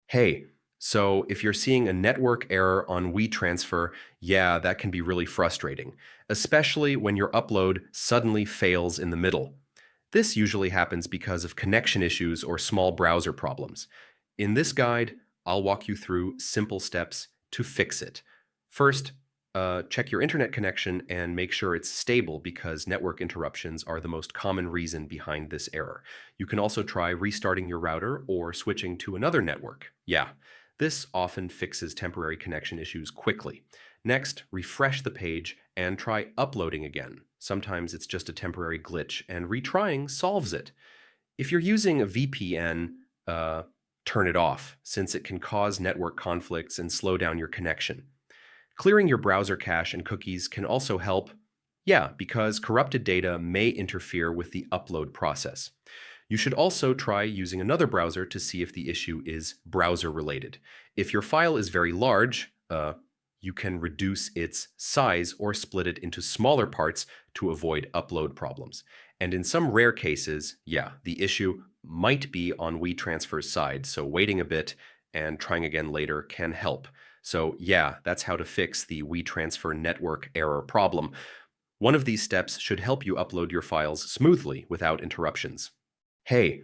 Hey, so if you're seeing a network error on WeTransfer, yeah, that can be really frustrating, especially when your upload suddenly fails in the middle. This usually happens because of connection issues or small browser problems. In this guide, I'll walk you through simple steps to fix it. First, check your internet connection and make sure it's stable because network interruptions are the most common reason behind this error. You can also try restarting your router or switching to another network. Yeah, this often fixes temporary connection issues quickly. Next, refresh the page and try uploading again. Sometimes it's just a temporary glitch, and retrying solves it. If you're using a VPN, turn it off, since it can cause network conflicts and slow down your connection. Clearing your browser cache and cookies can also help, yeah, because corrupted data may interfere with the upload process. You should also try using another browser to see if the issue is browser related. If your file is very large, you can reduce its size or split it into smaller parts to avoid upload problems. And in some rare cases, yeah, the issue might be on WeTransfer's side, so waiting a bit and trying again later can help. So yeah, that's how to fix the WeTransfer network error problem. One of these steps should help you upload your files smoothly without interruptions. Hey,